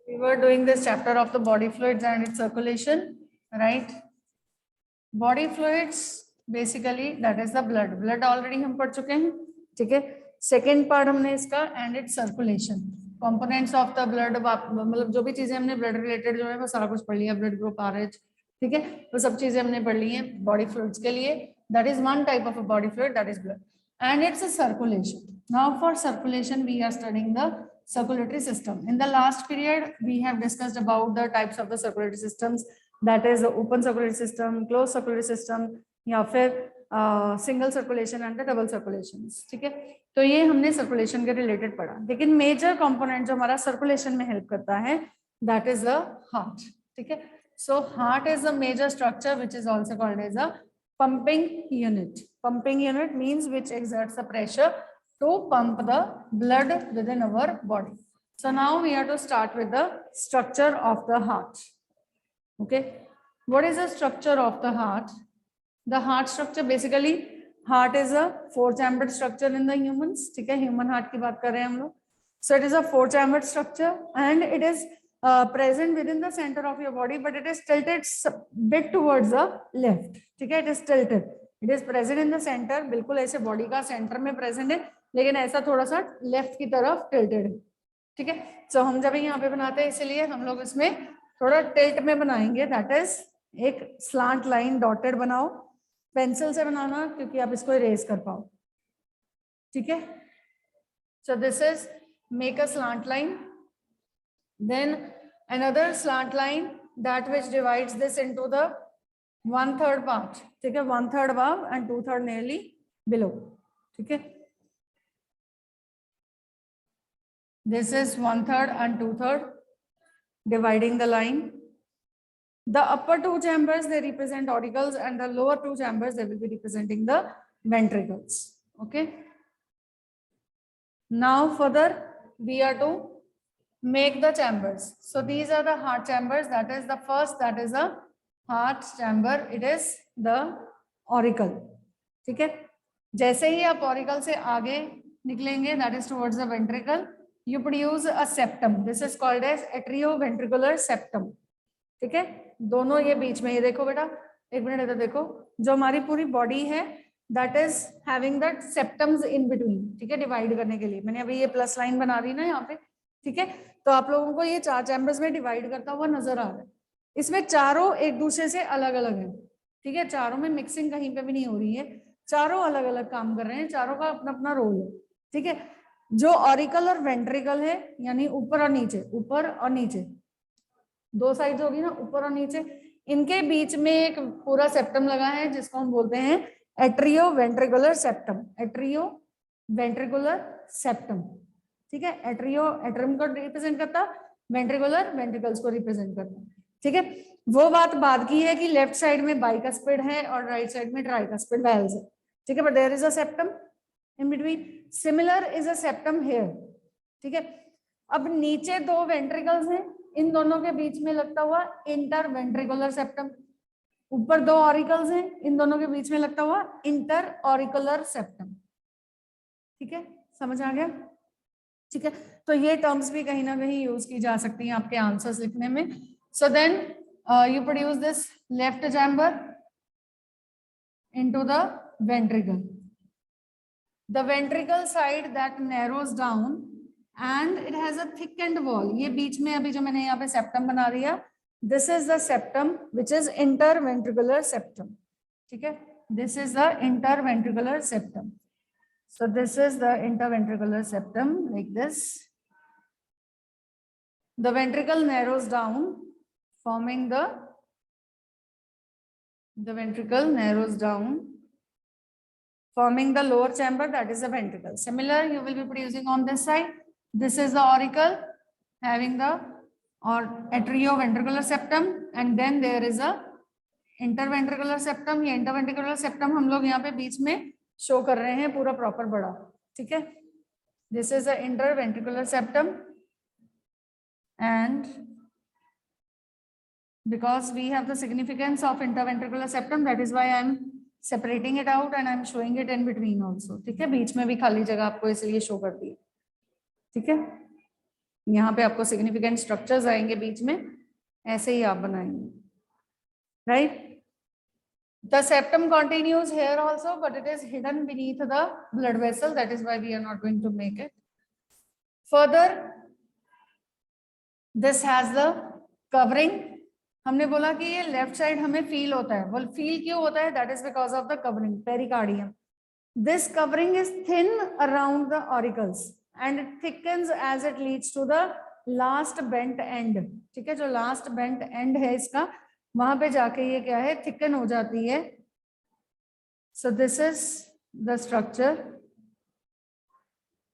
We were doing this chapter of the body fluids and its circulation, right? Body fluids basically that is the blood. Blood already हम पढ़ चुके हैं, ठीक है. Second part हमने इसका and its circulation. Components of the blood, मतलब जो भी चीजें हमने blood related जो है वो सारा कुछ पढ़ लिया. Blood group, RH, ठीक है, वो सब चीजें हमने पढ़ ली हैं body fluids के लिए. That is one type of a body fluid, that is blood, and it's a circulation. Now for circulation we are studying the circulatory system. In the last period we have discussed about the types of the circulatory systems, that is the open circulatory system, closed circulatory system, या फिर single circulation and double circulation. ठीक है, तो ये हमने circulation के related पढ़ा. लेकिन मेजर कंपोनेंट जो हमारा सर्कुलेशन में हेल्प करता है दैट इज द हार्ट. ठीक है, so heart is a major structure which is also called as a pumping unit. Pumping unit means which exerts the pressure to pump the blood within our body. So now we have to start with the structure of the heart. Okay, what is the structure of the heart? The heart structure, basically heart is a four-chambered structure in the humans. ठीक है, human heart की बात कर रहे हैं हम लोग. So it is a four-chambered structure and it is present within the center of your body, but it is tilted bit towards the left. ठीक है, it is tilted. It is present in the center, बिल्कुल ऐसे body का centre में present है, लेकिन ऐसा थोड़ा सा लेफ्ट की तरफ टिल्टेड है. ठीक है, सो हम जब यहाँ पे बनाते हैं इसलिए हम लोग इसमें थोड़ा टिल्ट में बनाएंगे. दैट इज एक स्लांट लाइन डॉटेड बनाओ, पेंसिल से बनाना क्योंकि आप इसको इरेज कर पाओ. ठीक है, so this is make a slant line, then another slant line that which divides this into the 1/3 part. ठीक है, 1/3 above and 2/3 nearly below. ठीक है, this is 1/3 and 2/3 dividing the line. The upper two chambers they represent auricles and the lower two chambers they will be representing the ventricles. Okay, now further we are to make the chambers. So these are the heart chambers. That is the first, that is a heart chamber. It is the auricle. ठीक है, जैसे ही आप auricle से आगे निकलेंगे that is towards the ventricle, you produce a septum. This is called as atrioventricular septum. ठीक है, दोनों ये बीच में, ये देखो बेटा, एक मिनट इधर देखो, जो हमारी पूरी बॉडी है that is having that septums in between. ठीक है, डिवाइड करने के लिए मैंने अभी ये प्लस लाइन बना दी ना यहाँ पे. ठीक है, तो आप लोगों को ये 4 चैम्बर्स में डिवाइड करता हुआ नजर आ रहा है. इसमें चारों एक दूसरे से अलग अलग है. ठीक है, चारों में मिक्सिंग कहीं पे भी नहीं हो रही है, चारों अलग अलग काम कर रहे हैं, चारों का अपना अपना रोल है. ठीक है, जो ऑरिकल और वेंट्रिकल है यानी ऊपर और नीचे, ऊपर और नीचे दो साइड होगी ना, ऊपर और नीचे, इनके बीच में एक पूरा सेप्टम लगा है जिसको हम बोलते हैं एट्रियोवेंट्रिकुलर सेप्टम. Atrioventricular septum. ठीक है, एट्रियम को रिप्रेजेंट करता, वेंट्रिकुलर वेंट्रिकल्स को रिप्रेजेंट करता. ठीक है, वो बात बाद की है कि लेफ्ट साइड में बाइकस्पिड है और राइट साइड में ट्राइकस्पिड वेल्स है. ठीक है, but there is a septum in between. Similar is a septum here. ठीक है, अब नीचे दो वेंट्रिकल्स हैं, इन दोनों के बीच में लगता हुआ इंटरवेंट्रिकुलर सेप्टम. ऊपर दो ऑरिकल्स हैं, इन दोनों के बीच में लगता हुआ इंटर ऑरिकुलर सेप्टम. ठीक है, समझ आ गया. ठीक है, तो ये टर्म्स भी कहीं ना कहीं यूज की जा सकती हैं आपके आंसर्स लिखने में. So then you produce this left chamber into the ventricle. The ventricle side that narrows down and it has a thickened wall. ये बीच में अभी जो मैंने यहाँ पे septum बना दिया, this is the septum which is interventricular septum. ठीक है, this is the interventricular septum. So this is the interventricular septum like this. The ventricle narrows down, forming the ventricle narrows down, forming the lower chamber, that is the ventricle. Similar you will be producing on this side. This is the auricle having the atrioventricular septum and then there is a interventricular septum. ये interventricular septum हम लोग यहाँ पे बीच में show कर रहे हैं पूरा प्रॉपर बड़ा. ठीक है, this is the interventricular septum and because we have the significance of interventricular septum, that is why I am separating it out and I am showing it in between also. ठीक है, बीच में भी खाली जगह आपको इसलिए शो कर दी. ठीक है, यहाँ पे आपको सिग्निफिकेंट स्ट्रक्चर्स आएंगे बीच में, ऐसे ही आप बनाएंगे, right? The septum continues here also, but it is hidden beneath the blood vessel. That is why we are not going to make it. Further, this has the covering. हमने बोला कि ये left side हमें feel होता है, वो feel क्यों होता है? That is because of the covering, pericardium. This covering is thin around the auricles and it thickens as it leads to the last bent end. ठीक है, जो last bent end है इसका, वहां पे जाके ये क्या है, थिकन हो जाती है. So this is the structure.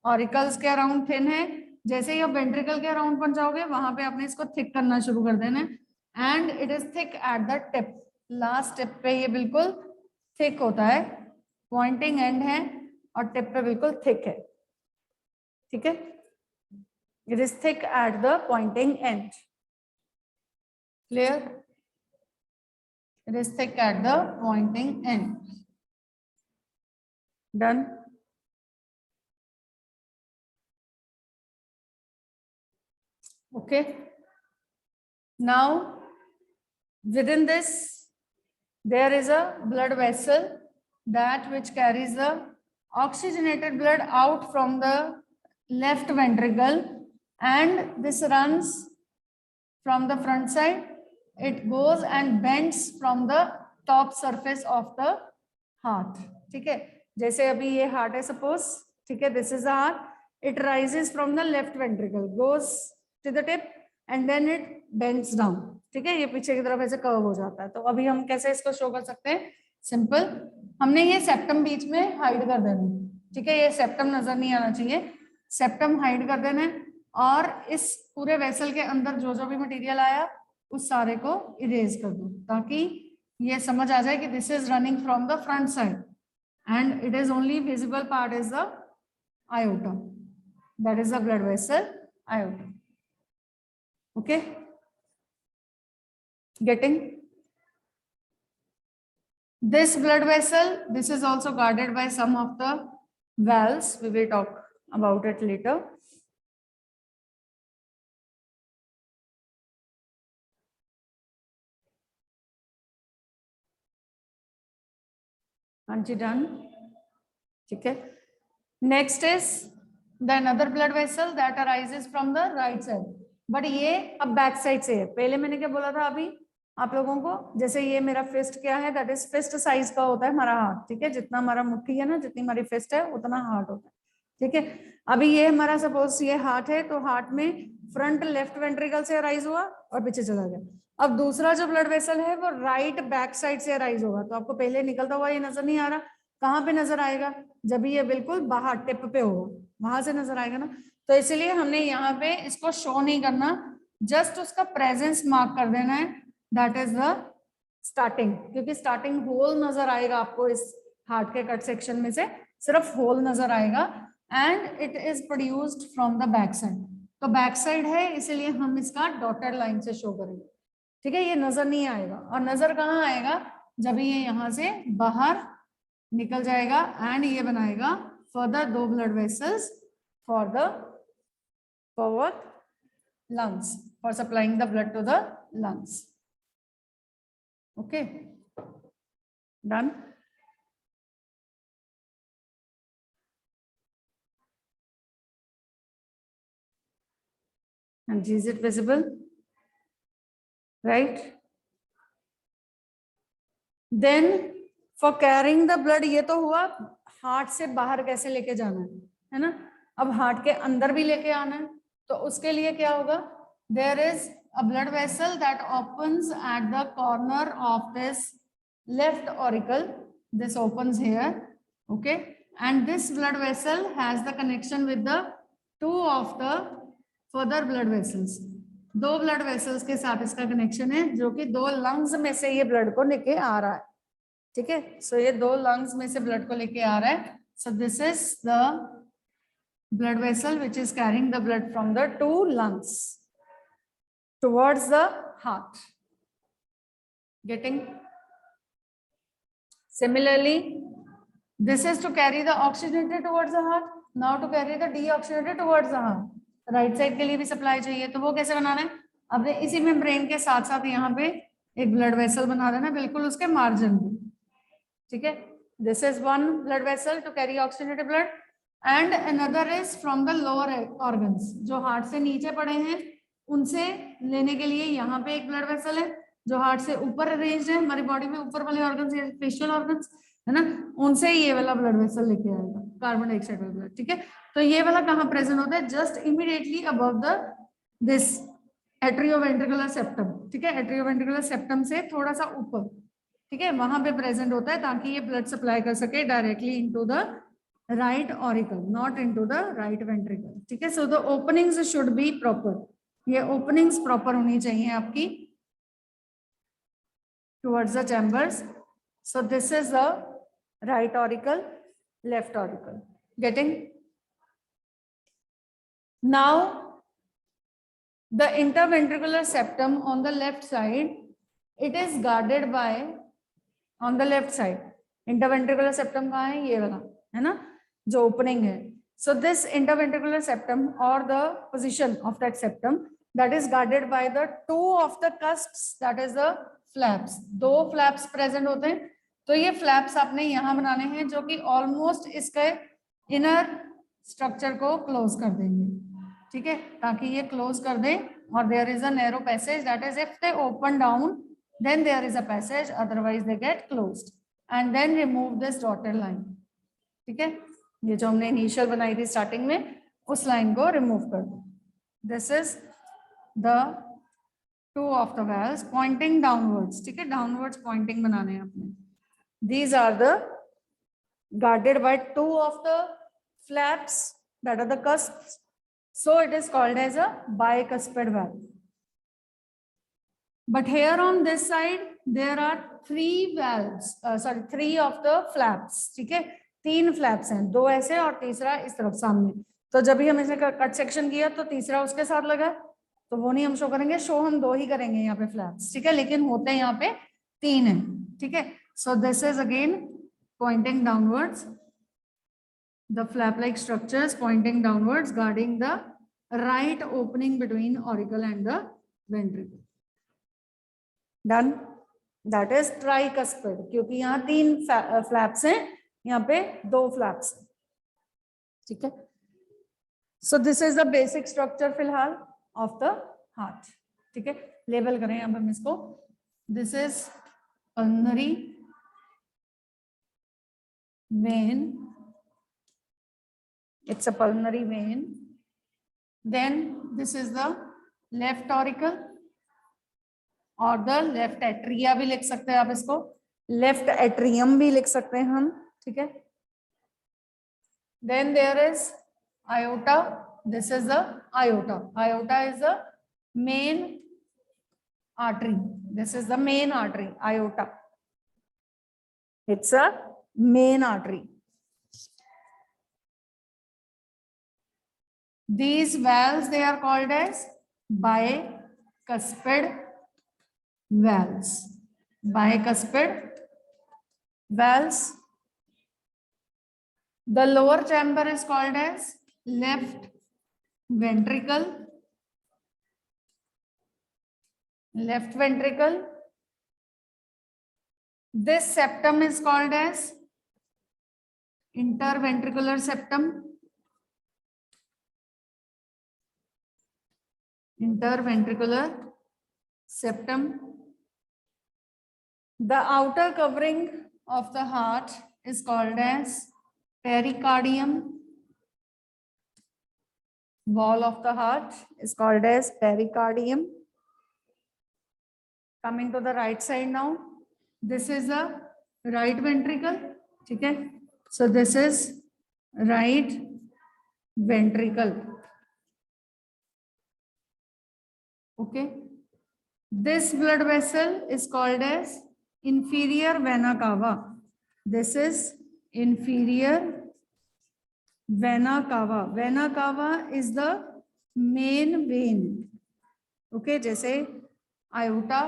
Auricles के अराउंड थिन है, जैसे ही आप वेंट्रिकल के अराउंड पहुंच जाओगे वहां पे आपने इसको थिक करना शुरू कर देना है. And it is thick at the tip, last tip पे ये बिल्कुल थिक होता है, पॉइंटिंग एंड है और टिप पे बिल्कुल थिक है. ठीक है, it is thick at the Poynting and. Clear? It is thick at the pointing end. Done. Okay. Now, within this, there is a blood vessel that which carries the oxygenated blood out from the left ventricle, and this runs from the front side. It goes and bends from the top surface of the heart. ठीक है, जैसे अभी ये heart है suppose, ठीक है, this is the heart. It rises from the left ventricle, goes to the tip and then it bends down. ठीक है, ये पीछे की तरफ ऐसे कर्व हो जाता है. तो अभी हम कैसे इसको शो कर सकते हैं? सिंपल, हमने ये सेप्टम बीच में हाइड कर देना. ठीक है, ये सेप्टम नजर नहीं आना चाहिए, सेप्टम हाइड कर देना है. और इस पूरे वेसल के अंदर जो जो भी मटेरियल आया उस सारे को इरेज कर दो, ताकि ये समझ आ जाए कि this is running from the front side and it is only visible part is the aorta, that is the blood vessel aorta. Okay, getting? This blood vessel, this is also guarded by some of the valves. We will talk about it later. Aren't you done? Okay. Next is the another blood vessel that arises from the right side. But ये अब back side से है. पहले मैंने क्या बोला था अभी आप लोगों को, जैसे ये मेरा फिस्ट क्या है, दैट इज फिस्ट साइज का होता है हमारा हार्ट. ठीक है, जितना हमारा मुट्ठी है ना, जितनी हमारी फिस्ट है उतना हार्ट होता है. ठीक है, अभी ये हमारा सपोज ये हार्ट है, तो हार्ट में फ्रंट लेफ्ट वेंट्रिकल से अराइज हुआ और पीछे चला गया. अब दूसरा जो ब्लड वेसल है वो राइट बैक साइड से अराइज होगा. तो आपको पहले निकलता हुआ ये नजर नहीं आ रहा, कहाँ पे नजर आएगा? जब ये बिल्कुल बाहर टिप पे होगा, वहां से नजर आएगा ना. तो इसलिए हमने यहाँ पे इसको शो नहीं करना, जस्ट उसका प्रेजेंस मार्क कर देना है, दैट इज द स्टार्टिंग. क्योंकि स्टार्टिंग होल नजर आएगा आपको इस हार्ट के कट सेक्शन में से, सिर्फ होल नजर आएगा. And it is produced from the back side. तो बैक साइड है इसलिए हम इसका डॉटेड लाइन से शो करेंगे. ठीक है, ये नजर नहीं आएगा. और नजर कहाँ आएगा? जब ये यहाँ से बाहर निकल जाएगा एंड ये बनाएगा फर्दर दो blood vessels for the forward lungs, for supplying the blood to the lungs. Okay, done. And is it visible? Right. Then for carrying the blood, ये तो हुआ हार्ट से बाहर कैसे लेके जाना है ना. अब हार्ट के अंदर भी लेके आना है, तो उसके लिए क्या होगा? There is a blood vessel that opens at the corner of this left auricle. This opens here, okay, and this blood vessel has the connection with the two of the further blood vessels. दो blood vessels के साथ इसका connection है, जो कि दो lungs में से ये ब्लड को लेके आ रहा है. ठीक है, सो ये दो लंग्स में से ब्लड को लेके आ रहा है. So this is the blood vessel which is carrying the blood from the two lungs towards the heart. Getting? Similarly, this is to carry the oxygenated towards the heart. Now to carry the deoxygenated towards the heart. Right side के लिए भी supply चाहिए, तो वो कैसे बनाना है? अपने इसी मेम्ब्रेन के साथ साथ यहाँ पे एक ब्लड वेसल बना देना बिल्कुल उसके मार्जिन में, ठीक है। This is one blood vessel to carry oxygenated blood and another is from the lower organs, जो हार्ट से नीचे पड़े हैं उनसे लेने के लिए यहाँ पे एक ब्लड वेसल है, जो हार्ट से ऊपर अरेंज्ड है हमारी बॉडी में, ऊपर वाले ऑर्गन्स, फेशियल ऑर्गन्स है ना, उनसे ये वाला ब्लड वेसल लेके आएगा कार्बन डाइऑक्साइड वाला ब्लड, ठीक है। तो ये वाला कहाँ प्रेजेंट होता है? Just immediately above the this atrioventricular septum, ठीक है, एट्रियोवेंट्रिकुलर सेप्टम से थोड़ा सा ऊपर, ठीक है, वहां पे प्रेजेंट होता है ताकि ये ब्लड सप्लाई कर सके directly into the right auricle, not into the right ventricle, ठीक है। So the openings should be proper, ये ओपनिंग्स प्रॉपर होनी चाहिए आपकी towards the chambers. So this is the right auricle, left auricle. Getting? Now the interventricular septum on the left side, it is guarded by, on the left side interventricular septum कहाँ है? ये वाला है ना, जो opening है. So this interventricular septum or the position of that septum, that is guarded by the two of the cusps, that is the flaps, दो flaps present होते हैं। तो ये फ्लैप्स आपने यहाँ बनाने हैं जो कि ऑलमोस्ट इसके इनर स्ट्रक्चर को क्लोज कर देंगे, ठीक है, ताकि ये क्लोज कर दें। और there is a narrow passage, that is if they open down then there is a passage, otherwise they get closed and then remove this dotted line, ठीक है। ये जो हमने इनिशियल बनाई थी स्टार्टिंग में, उस लाइन को रिमूव कर दो। This is the two of the valves pointing downwards, ठीक है, downwards pointing बनाने हैं अपने। These are the guarded by two of the flaps, that are the cusps, so it is called as a bicuspid valve. But here on this side there are three valves, three of the flaps, ठीक है, तीन flaps हैं, दो ऐसे और तीसरा इस तरफ सामने। तो जब भी हम इसे कट सेक्शन किया तो तीसरा उसके साथ लगा, तो वो नहीं हम शो करेंगे, शो हम दो ही करेंगे यहाँ पे फ्लैप्स, ठीक है, लेकिन होते हैं यहाँ पे तीन है, ठीक है। So this is again pointing downwards, the flap like structures pointing downwards guarding the right opening between auricle and the ventricle. Done, that is tricuspid, क्योंकि यहाँ तीन फ्लैप्स हैं, यहाँ पे दो फ्लैप्स, ठीक है। So this is the basic structure फिलहाल ऑफ द हार्ट, ठीक है। लेबल करें अब हम इसको। This is pulmonary vein, it's a pulmonary vein. Then this is the left auricle और द लेफ्ट एट्रिया भी लिख सकते हैं आप इसको, लेफ्ट एट्रियम भी लिख सकते हैं हम, ठीक है। Then there is aorta, this is the aorta. Aorta is the main artery. This is the main artery, aorta. It's a main artery. These valves, they are called as bicuspid valves. Bicuspid valves. The lower chamber is called as left ventricle, left ventricle. This septum is called as interventricular septum, interventricular septum. The outer covering of the heart is called as pericardium. Wall of the heart is called as pericardium. Coming to the right side now, this is the right ventricle, ठीक है। So this is right ventricle, okay. This blood vessel is called as inferior vena cava. This is inferior vena cava. Vena cava is the main vein, okay. जैसे iota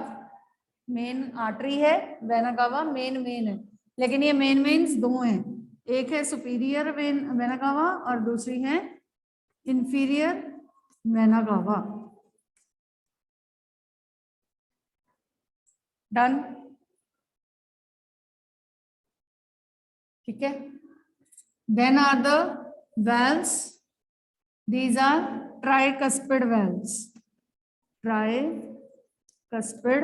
main artery है, vena cava main vein है, लेकिन ये main veins दो हैं, एक है superior when vena cava और दूसरी है इंफीरियर वेना कावा। डन, ठीक है। Then are the valves, these are tricuspid valves, tricuspid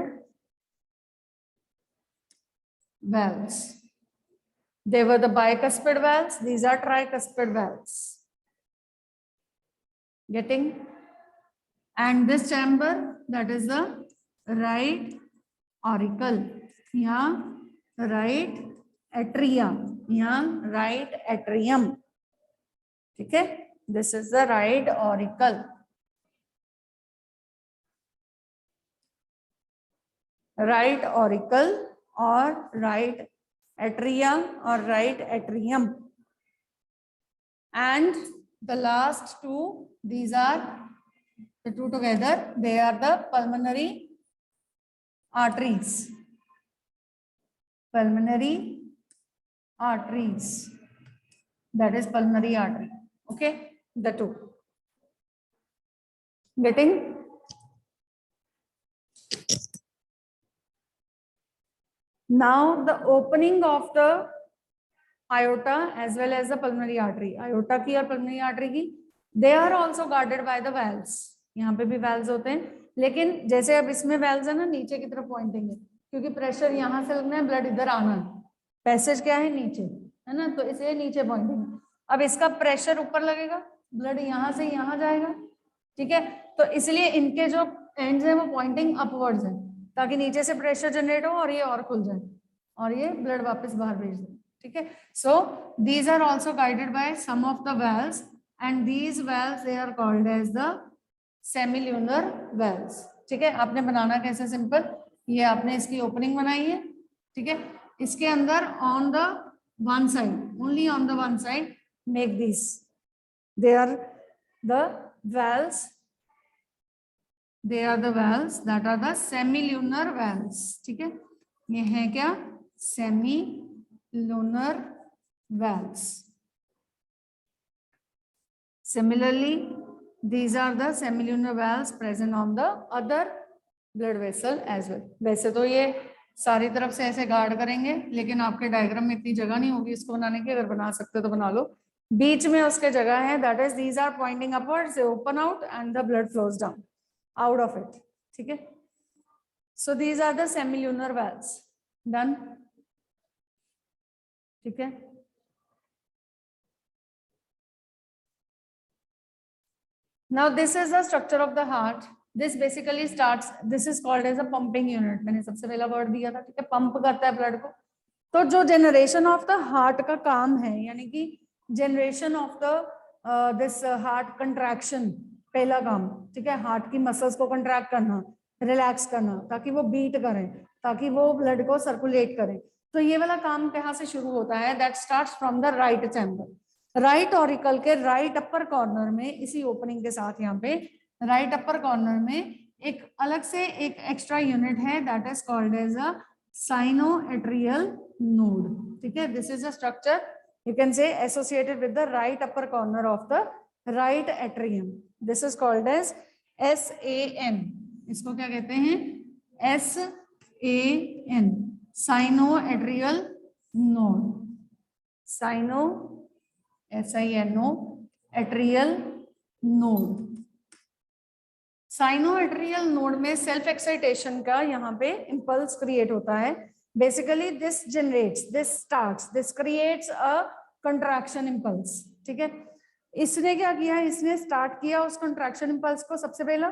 valves. They were the bicuspid valves. These are tricuspid valves. Getting? And this chamber, that is the right auricle. यहाँ right atrium. यहाँ right atrium. ठीक है? This is the right auricle. Right auricle or right atrium or right atrium. And the last two, these are the two together, they are the pulmonary arteries. Pulmonary arteries. That is pulmonary artery. Okay, the two. Getting? Now the opening of the aorta as well as the pulmonary artery. Aorta की और pulmonary artery की, they are also guarded by the valves. यहाँ पे भी valves होते हैं, लेकिन जैसे अब इसमें valves है ना, नीचे की तरफ पॉइंटिंग है, क्योंकि प्रेशर यहाँ से लगना है, ब्लड इधर आना है, पैसेज क्या है नीचे, है ना, तो इसलिए नीचे पॉइंटिंग है। अब इसका प्रेशर ऊपर लगेगा, ब्लड यहाँ से यहाँ जाएगा, ठीक है, तो इसलिए इनके जो एंड्स है वो पॉइंटिंग अपवर्ड्स है, ताकि नीचे से प्रेशर जनरेट हो और ये और खुल जाए और ये ब्लड वापस बाहर भेज दे, ठीक है। So these are also guided by some of the valves and these valves they are called as the semilunar valves, ठीक है। आपने बनाना कैसे, सिंपल, ये आपने इसकी ओपनिंग बनाई है, ठीक है, इसके अंदर on the one side, only on the one side make this, they are the valves, they are the valves that are the semilunar valves, ठीक है, ये है क्या, semilunar valves. Similarly, these are the semilunar valves present on the other blood vessel as well. वैसे तो ये सारी तरफ से ऐसे गार्ड करेंगे, लेकिन आपके डायग्राम में इतनी जगह नहीं होगी इसको बनाने की, अगर बना सकते तो बना लो, बीच में उसके जगह है, that is these are pointing upwards, they open out and the blood flows down out of it, ठीक है। So these are the semilunar valves. Done, ठीक है। Now this is the structure of the heart. This basically starts, this is called as a pumping unit. मैंने सबसे पहला word दिया था, ठीक है, पंप करता है ब्लड को। तो जो जनरेशन ऑफ द हार्ट का काम है, यानी कि generation of the this heart contraction, पहला काम, ठीक है, हार्ट की मसल्स को कंट्रैक्ट करना, रिलैक्स करना, ताकि वो बीट करें, ताकि वो ब्लड को सर्कुलेट करें। तो ये वाला काम कहाँ से शुरू होता है, that starts from the right chamber. Right auricle के राइट अपर कॉर्नर में, इसी ओपनिंग के साथ यहाँ पे राइट अपर कॉर्नर में एक अलग से एक एक्स्ट्रा यूनिट है, that is called as a sinoatrial node, ठीक है। This is a structure you can say associated with the right upper corner of the right atrium. This is called as SAN. इसको क्या कहते हैं, SAN, sinoatrial node, sino SINO atrial node. Sinoatrial node में self excitation का यहाँ पे impulse create होता है। Basically this generates, this starts, this creates a contraction impulse, ठीक है। इसने क्या किया, इसने स्टार्ट किया उस कंट्रैक्शन इंपल्स को सबसे पहला,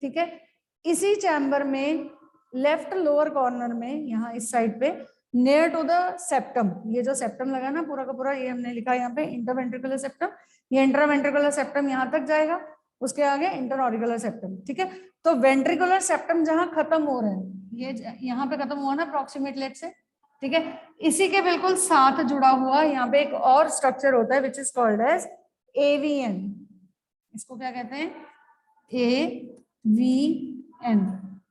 ठीक है। इसी चैम्बर में लेफ्ट लोअर कॉर्नर में, यहाँ इस साइड पे, नियर टू द सेप्टम, ये जो सेप्टम लगा ना पूरा का पूरा, ये हमने लिखा यहाँ पे इंटरवेंट्रिकुलर सेप्टम, ये इंटरवेंट्रिकुलर सेप्टम यहाँ तक जाएगा, उसके आगे इंटरऑरिकुलर सेप्टम, ठीक है। तो वेंट्रिकुलर सेप्टम जहां खत्म हो रहा है, ये यहाँ पे खत्म हुआ ना प्रॉक्सिमेट लेग से, ठीक है, इसी के बिल्कुल साथ जुड़ा हुआ यहाँ पे एक और स्ट्रक्चर होता है which is called as AVN। इसको क्या कहते हैं, AVN,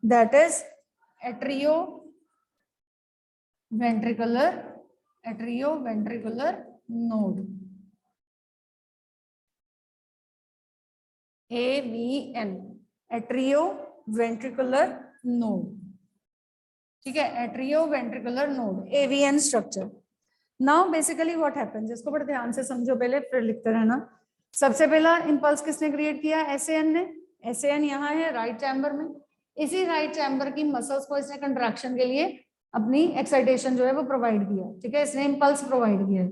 that is atrio ventricular node. AVN, atrio ventricular node, ठीक है, atrio ventricular node, AVN structure. Now basically what happens, इसको बड़े ध्यान से समझो पहले, फिर लिखते रहना। सबसे पहला इंपल्स किसने क्रिएट किया? SAN ने। SAN यहाँ है राइट चैम्बर में, इसी राइट चैम्बर की मसल्स को इसने कंट्रैक्शन के लिए अपनी एक्साइटेशन जो है वो प्रोवाइड किया, ठीक है, इसने इंपल्स प्रोवाइड किया,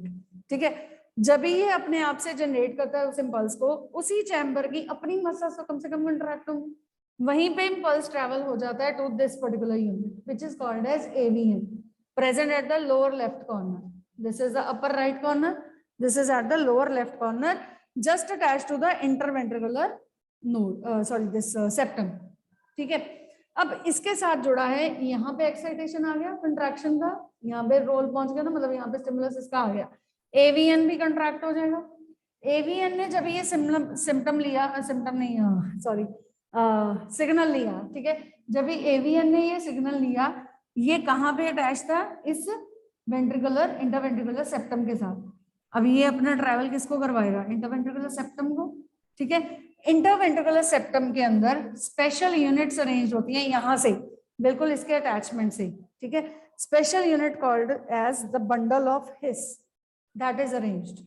ठीक है। जब भी ये अपने आप से जनरेट करता है उस इंपल्स को, उसी चैम्बर की अपनी मसल्स को कम से कम कंट्रैक्ट होंगी, वहीं पे इंपल्स ट्रेवल हो जाता है to this particular unit which is called as AVN, present at the lower left corner. This is the upper right corner. This is at the lower left corner, just attached to the interventricular node. Sorry, this septum. ठीक है। अब इसके साथ जुड़ा है, यहाँ पे excitation आ गया कंट्रैक्शन का, यहाँ पे रोल पहुंच गया ना, मतलब यहाँ पे स्टिमुलस इसका आ गया, AVN भी कंट्रैक्ट हो जाएगा। AVN ने जब ये सिम्टम लिया, सिम्टम नहीं, सॉरी, सिग्नल लिया, ठीक है, जब भी AVN ने ये सिग्नल लिया, ये कहाँ पे अटैच था? इस वेंट्रिकुलर इंटरवेंट्रिकुलर सेप्टम के साथ। अब ये अपना ट्रैवल किसको करवाएगा? इंटरवेंट्रिकुलर सेप्टम को, ठीक है। इंटरवेंट्रिकुलर सेप्टम के अंदर स्पेशल यूनिट्स अरेंज होती हैं यहाँ से, बिल्कुल इसके अटैचमेंट से, ठीक है। Special unit called as the bundle of His, that is arranged,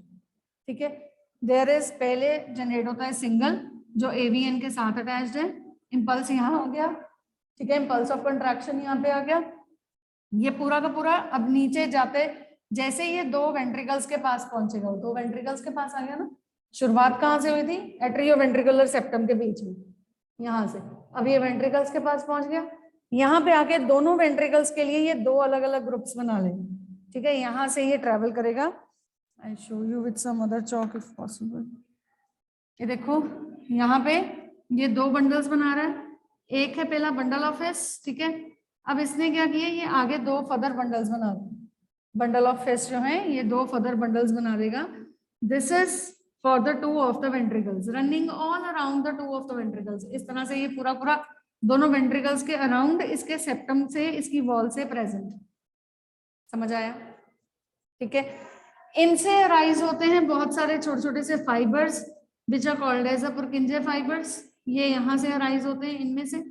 ठीक है। देयर इज, पहले जनरेट होता है सिंगल जो AVN के साथ अटैच्ड है, इंपल्स यहाँ हो गया, ठीक है, इंपल्स ऑफ कंट्रैक्शन यहाँ पे आ गया, ये पूरा का पूरा अब नीचे जाते जैसे ये दो वेंट्रिकल्स के पास पहुंचेगा, दो वेंट्रिकल्स के पास आ गया ना, शुरुआत कहाँ से हुई थी? एट्रियो वेंट्रिकुलर सेप्टम के बीच में, यहाँ से। अब ये वेंट्रिकल्स के पास पहुंच गया, यहाँ पे आके दोनों वेंट्रिकल्स के लिए ये दो अलग अलग ग्रुप्स बना लेंगे, ठीक है। यहाँ से ये ट्रेवल करेगा, I show you with some other chalk if possible. ये देखो यहाँ पे ये दो बंडल्स बना रहा है, एक है पहला बंडल ऑफ हिस, ठीक है। अब इसने क्या किया, ये आगे दो फर्दर बंडल्स बना दे, बंडल ऑफ हिस जो है ये दो फर्दर बंडल्स बना देगा। This is for the two of the ventricles running all around the two of the ventricles. इस तरह से ये पूरा पूरा दोनों वेंट्रिकल्स के अराउंड इसके सेप्टम से, इसकी वॉल से प्रेजेंट, समझ आया? ठीक है। इनसे राइज होते हैं बहुत सारे छोटे छोटे से fibres which are called as Purkinje fibres, ये यहाँ से राइज होते हैं इनमें से।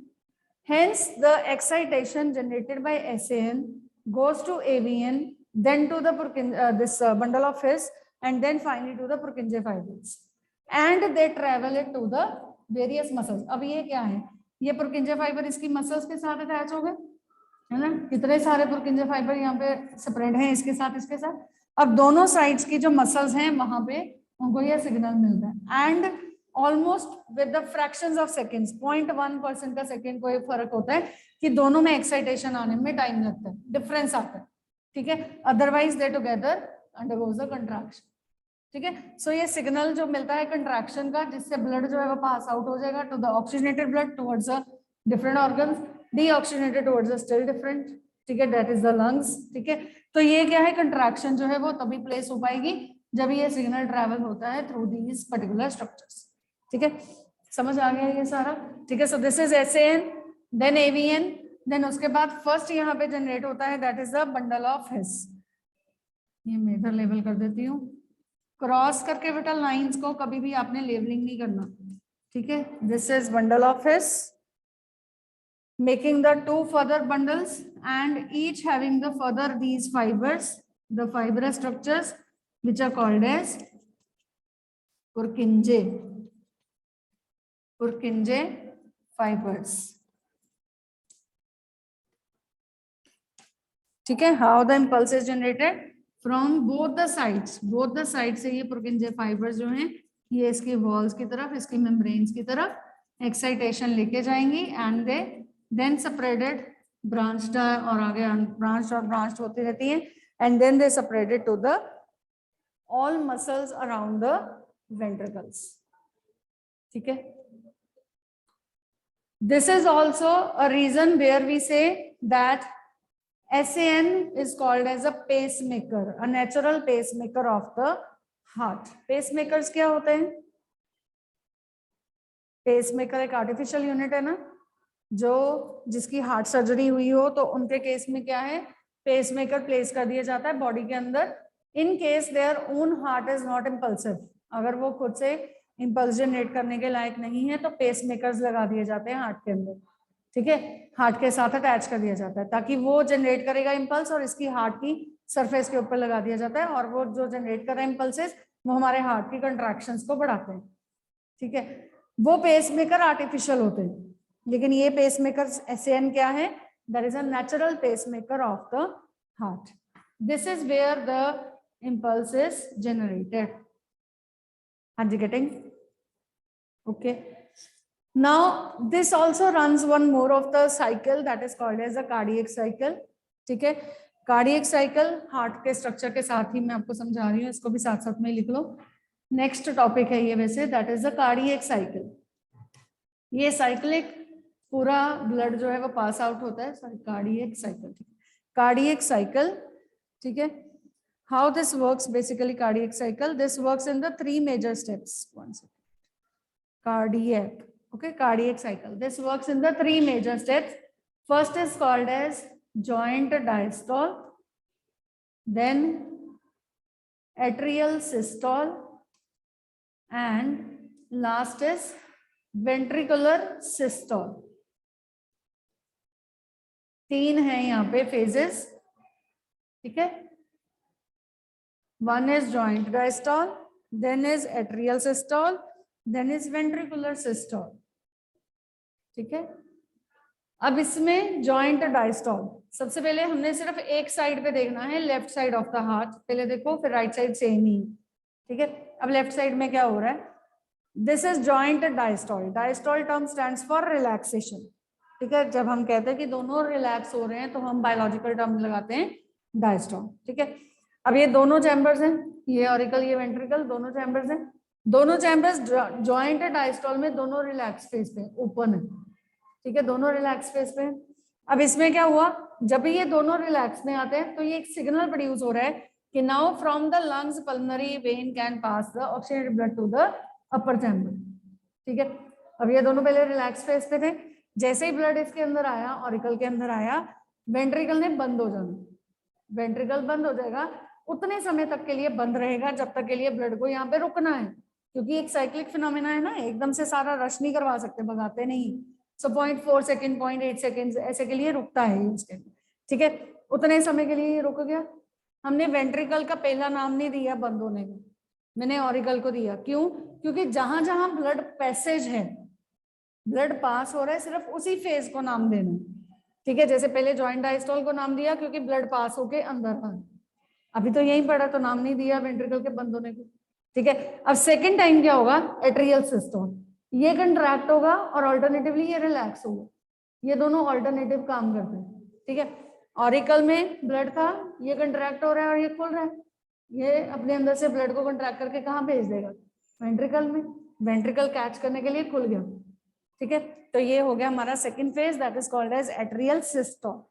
Hence, the excitation generated by SAN goes to AVN, then to the bundle of His, and then finally to the Purkinje fibers, and they travel it to the various muscles. अब ये क्या है? ये Purkinje fiber इसकी muscles के साथ attach हो गए, है ना? कितने सारे Purkinje fiber यहाँ पे स्प्रेड हैं इसके साथ, इसके साथ। अब दोनों साइड्स की जो मसल्स हैं वहां पे उनको ये सिग्नल मिलता है, and almost with the fractions of seconds, 0.1% का सेकंड को एक फर्क होता है कि दोनों में एक्साइटेशन आने में टाइम लगता है, डिफरेंस आता है, ठीक है। Otherwise they together undergoes the contraction, ठीक है। सो ये सिग्नल जो मिलता है कंट्रैक्शन का, जिससे ब्लड जो है वो पास आउट हो जाएगा to the oxygenated blood towards the different organs, deoxygenated towards the still different, ठीक है, दैट इज द लंग्स, ठीक है। तो ये क्या है, कंट्रैक्शन जो है वो तभी प्लेस हो पाएगी जब ये सिग्नल ट्रैवल होता है थ्रू दीज पर्टिकुलर स्ट्रक्चर्स, ठीक है। समझ आ गया ये सारा, ठीक है। So this is SAN, then AVN, then उसके बाद फर्स्ट यहाँ पे जनरेट होता है that is the bundle of His. ये मैं इधर लेबल कर देती हूँ, क्रॉस करके बेटा लाइंस को कभी भी आपने लेबलिंग नहीं करना, ठीक है। This is bundle of his, making the two further bundles and each having the further these fibers, the fibrous structures which are called as Purkinje fibers, ठीक है। How the impulse is generated from both the sides, both the sides से ये Purkinje fibers जो हैं ये इसकी walls की तरफ, इसकी मेम्ब्रेन्स की तरफ एक्साइटेशन लेके जाएंगी, and they then separated branched और आगे ब्रांच्ड होती रहती हैं, and then they separated to the all muscles around the ventricles, ठीक है। This is also a reason where we say that SAN is called as a pacemaker, a natural pacemaker of the heart. Pacemakers क्या होते हैं? Pacemaker एक artificial unit है ना, जो जिसकी हार्ट सर्जरी हुई हो तो उनके केस में क्या है, पेसमेकर प्लेस कर दिया जाता है बॉडी के अंदर, in case their own heart is not impulsive, अगर वो खुद से इम्पल्स जनरेट करने के लायक नहीं है तो पेस मेकर्स लगा दिए जाते हैं हार्ट के अंदर, ठीक है, हार्ट के साथ अटैच कर दिया जाता है ताकि वो जनरेट करेगा इम्पल्स और इसकी हार्ट की सरफेस के ऊपर लगा दिया जाता है और वो जो जनरेट कर रहा है इम्पल्सेस वो हमारे हार्ट की कंट्रैक्शंस को बढ़ाते हैं, ठीक है। वो पेस मेकर आर्टिफिशियल होते हैं, लेकिन ये पेस मेकर SAN क्या है, that is a natural pacemaker of the heart. This is where the impulse is generated. Are you getting? Okay. Now this also runs one more of the cycle that is called as a cardiac cycle. ठीक है, cardiac cycle heart के structure के साथ ही मैं आपको समझा रही हूँ, इसको भी साथ साथ में लिख लो. नेक्स्ट टॉपिक है ये वैसे, that is the cardiac cycle. ये साइक्लिक पूरा ब्लड जो है वो पास आउट होता है, sorry cardiac cycle, cardiac cycle, ठीक है. How this works basically, cardiac cycle, this works in the 3 major steps. One second. Cardiac, okay, cardiac cycle. This works in the 3 major steps. First is called as joint diastole, then atrial systole, and last is ventricular systole. 3 है यहाँ पे phases, ठीक है. One is joint diastole, then is atrial systole, then is ventricular systole, ठीक है. अब इसमें joint diastole, सबसे पहले हमने सिर्फ एक साइड पे देखना है, left side of the heart. पहले देखो फिर राइट साइड सेम ही, ठीक है. अब लेफ्ट साइड में क्या हो रहा है, this is joint diastole. Diastole term stands for relaxation, ठीक है. जब हम कहते हैं कि दोनों रिलैक्स हो रहे हैं तो हम बायोलॉजिकल टर्म लगाते हैं डायस्टोल, ठीक है. अब ये दोनों चैम्बर्स हैं, ये ऑरिकल ये वेंट्रिकल, दोनों चैम्बर्स हैं. दोनों चैम्बर्स जॉइंट डायस्टोल में दोनों रिलैक्स फेज पे ओपन है, ठीक है, दोनों रिलैक्स फेज पे. अब इसमें क्या हुआ, जब ये दोनों रिलैक्स में आते हैं तो ये एक सिग्नल प्रोड्यूस हो रहा है कि now from the lungs pulmonary vein can pass the oxygenated blood to the upper chamber, ठीक है. अब ये दोनों पहले रिलैक्स फेज पे थे, जैसे ही ब्लड इसके अंदर आया, ऑरिकल के अंदर आया, वेंट्रिकल ने बंद हो जाना. वेंट्रिकल बंद हो जाएगा, उतने समय तक के लिए बंद रहेगा जब तक के लिए ब्लड को यहाँ पे रुकना है, क्योंकि एक साइक्लिक फिनोमेना है ना, एकदम से सारा रश नहीं करवा सकते, भगाते नहीं. सो 0.4 सेकेंड 0.8 सेकेंड ऐसे के लिए रुकता है इंस्टेंट, ठीक है. उतने समय के लिए रुक गया. हमने वेंट्रिकल का पहला नाम नहीं दिया बंद होने का, मैंने ऑरिकल को दिया. क्यों? क्योंकि जहां जहां ब्लड पैसेज है, ब्लड पास हो रहा है, सिर्फ उसी फेज को नाम देना, ठीक है. जैसे पहले जॉइंट डायस्टोल को नाम दिया क्योंकि ब्लड पास होके अंदर आ, अभी तो यही पड़ा तो नाम नहीं दिया वेंट्रिकल के बंद होने को, ठीक है. अब सेकंड टाइम क्या होगा, एट्रियल सिस्टोल, ये कंट्रैक्ट होगा और अल्टरनेटिवली ये रिलैक्स होगा. ये दोनों अल्टरनेटिव काम करते हैं, ठीक है. ऑरिकल में ब्लड था, ये कंट्रैक्ट हो रहा है और ये खुल रहा है, ये अपने अंदर से ब्लड को कंट्रैक्ट करके कहाँ भेज देगा, वेंट्रिकल में. वेंट्रिकल कैच करने के लिए खुल गया, ठीक है. तो ये हो गया हमारा second phase, that is called as atrial systole,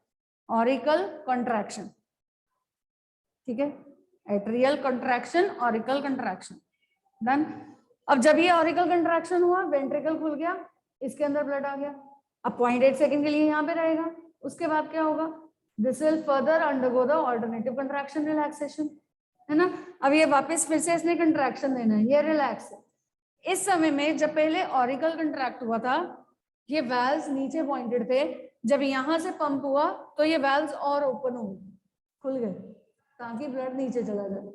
auricle contraction, ठीक है. Atrial contraction, auricle contraction, done. अब जब ये ऑरिकल कंट्रैक्शन हुआ, वेंट्रिकल खुल गया, इसके अंदर ब्लड आ गया. अब 0.8 सेकंड के लिए यहाँ पे रहेगा. उसके बाद क्या होगा, this will further undergo the alternative contraction relaxation, है ना. अब ये वापस फिर से इसने कंट्रैक्शन देना है, ये रिलैक्स है. इस समय में जब पहले ऑरिकल कंट्रैक्ट हुआ था, ये वैल्व्स नीचे पॉइंटेड थे. जब यहाँ से पंप हुआ तो ये वैल्व्स और ओपन हो गए, खुल गए, ताकि ब्लड नीचे चला जाए,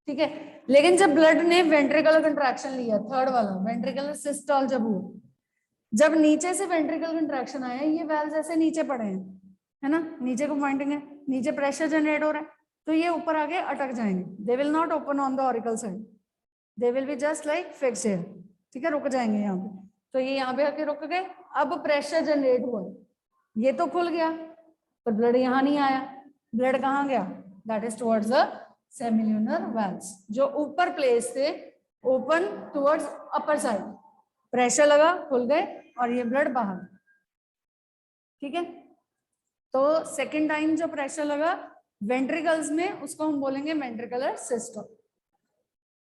ठीक है. लेकिन जब ब्लड ने वेंट्रिकुलर कंट्रैक्शन लिया, थर्ड वाला वेंट्रिकुलर सिस्टोल जब हुआ, जब नीचे से वेंट्रिकल कंट्रैक्शन आया, ये वैल्व्स ऐसे नीचे पड़े हैं, है ना, नीचे को पॉइंटिंग है, नीचे प्रेशर जनरेट हो रहा है, तो ये ऊपर आके अटक जाएंगे. They will not open on the auricle side, they will be just like fixed here, ठीक है, रुक जाएंगे यहाँ पे. तो ये यहाँ पे आके रुक गए. अब प्रेशर जनरेट हुआ, ये तो खुल गया पर ब्लड यहाँ नहीं आया. ब्लड कहाँ गया, that is towards the semilunar valves, जो ऊपर प्लेस थे, open towards upper side. Pressure लगा, खुल गए और ये ब्लड बाहर, ठीक है. तो सेकंड टाइम जो प्रेशर लगा वेंट्रिकल्स में, उसको हम बोलेंगे वेंट्रिकुलर सिस्टोल.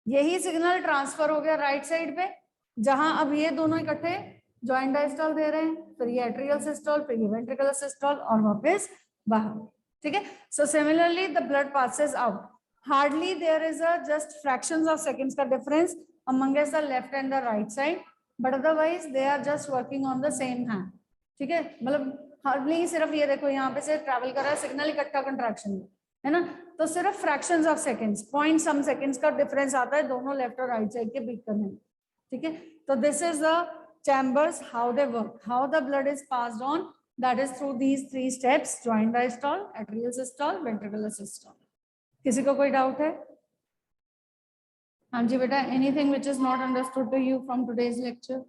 यही सिग्नल ट्रांसफर हो गया राइट साइड पे, जहां अब ये दोनों इकट्ठे जॉइंट डायस्टोल दे रहे हैं, फिर ये एट्रियल सिस्टोल, फिर ये वेंट्रिकुलर सिस्टोल और वापस बाहर, ठीक है. So similarly the blood passes out, hardly there is a just fractions of seconds का difference amongst the left and the right side, but otherwise they are just working on the same hand. ठीक है, मतलब hardly सिर्फ ये देखो यहाँ पे से ट्रैवल कर रहा है सिग्नल इकट्ठा कंट्रैक्शन में, है ना, तो सिर्फ fractions of seconds, point some seconds का डिफरेंस आता है दोनों लेफ्ट और राइट साइड के बीट करने में. ठीक है, तो this is the chambers, how they work, how the blood is passed on, that is through these 3 steps, joint diastole, atrial systole, ventricular systole. किसी को कोई डाउट है? हाँ जी बेटा, anything which is not understood to you from today's lecture?